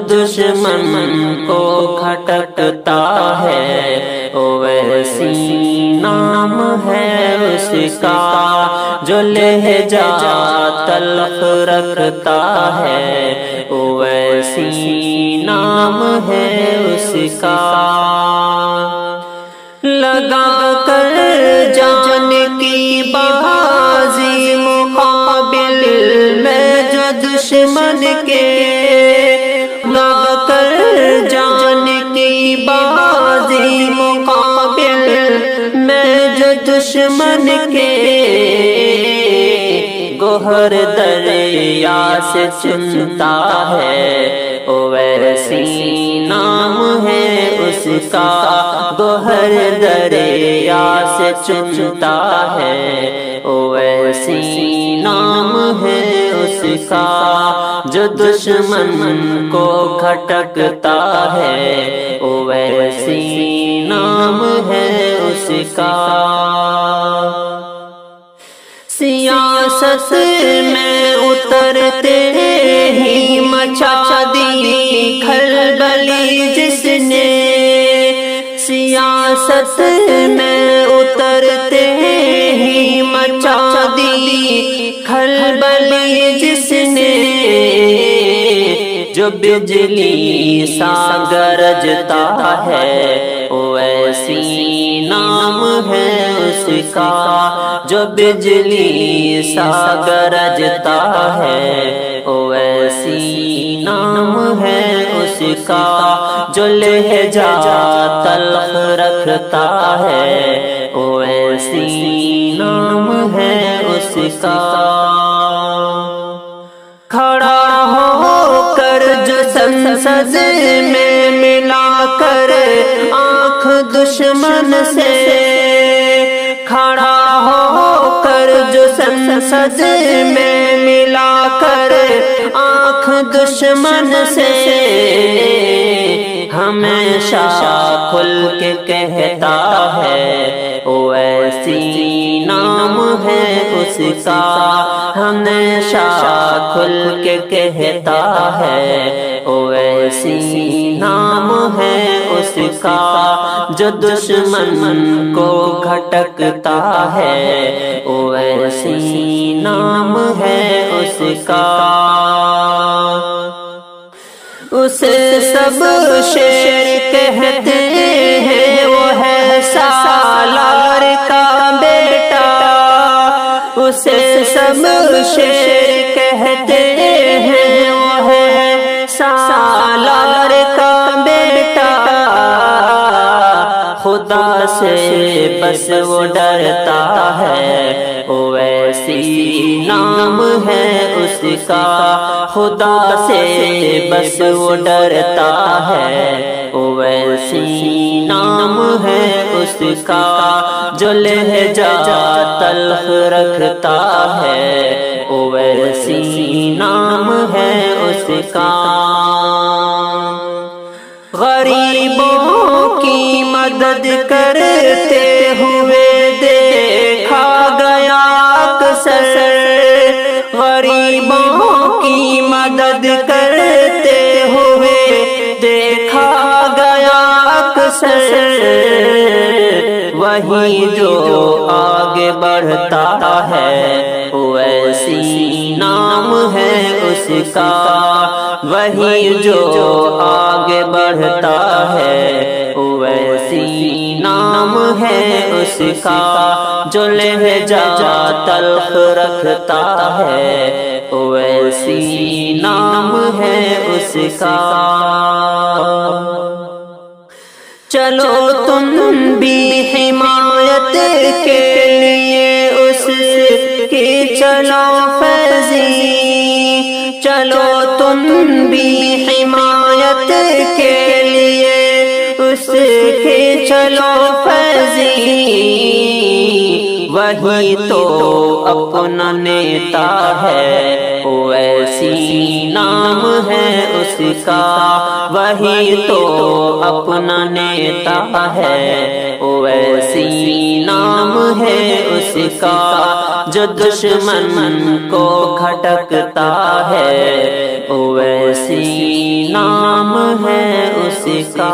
دشمن کو کھٹکتا ہے ویسی نام ہے اس کا، جو لہجہ تلخ رکھتا ہے ویسی نام ہے اس کا۔ لگا کر جان کی بازی مقابل میں جو دشمن کے، لگا کر جان کی بازی مقابل میں جو دشمن کے، گوہر دریا سے چنتا ہے ویسی نام ہے اس کا، گوہر دریا سے چنتا ہے ویسی نام ہے اس کا، جو دشمن کو کھٹکتا ہے ویسی نام ہے اس کا۔ سیاست میں اترتے ہی مچا دی کھلبلی جس نے، سیاست میں اترتے ہی مچا دی کھلبلی جس نے، جو بجلی سا گرجتا ہے ویسی نام ہے اس کا، جو بجلی سا گرجتا ہے ویسی نام ہے اس کا، جو لہجہ تلخ رکھتا ہے ویسی نام ہے اس کا۔ کھڑا ہو کر جو سنسد میں ملا کر آنکھ دشمن سے، کھڑا ہو کر جو سنسد میں ملا کر آنکھ دشمن سے، ہمیشہ کھل کے کہتا ہے ویسی نام ہے اس کا، ہمیشہ کھل کے کہتا ہے ویسی نام ہے اس کا، جو دشمن کو کھٹکتا ہے ویسی نام ہے اس کا۔ اسے سب شیر کہتے ہیں، وہ ہے سالار کا بیٹا، اسے سب شیر کہتے ہیں، وہ ہے سالار کا بیٹا، خدا سے بس وہ ڈرتا ہے ویسی نام ہے اس کا، خدا سے بس وہ ڈرتا ہے ویسی نام ہے اس کا، جو لہجہ تلخ رکھتا ہے ویسی نام ہے اس کا۔ غریبوں کی مدد کرتے ہوئے دیکھا گیا اکثر، غریبوں کی مدد کرتے ہوئے دیکھا گیا اکثر، وہی جو آگے بڑھتا ہے ویسی نام ہے اس کا، وہی جو آگے بڑھتا ہے ویسی نام ہے اس کا، جو لہجہ تلخ رکھتا ہے ویسی نام ہے اس کا۔ چلو تم بھی حمایت کے لیے اس کی چلو فیضی، چلو تم بھی حمایت کے لیے اس کی چلو فیضی، وہی تو اپنا نیتا ہے ویسی نام ہے اس کا، وہی تو اپنا نیتا ہے ویسی نام ہے اس کا، جو دشمن کو کھٹکتا ہے ویسی نام ہے اس کا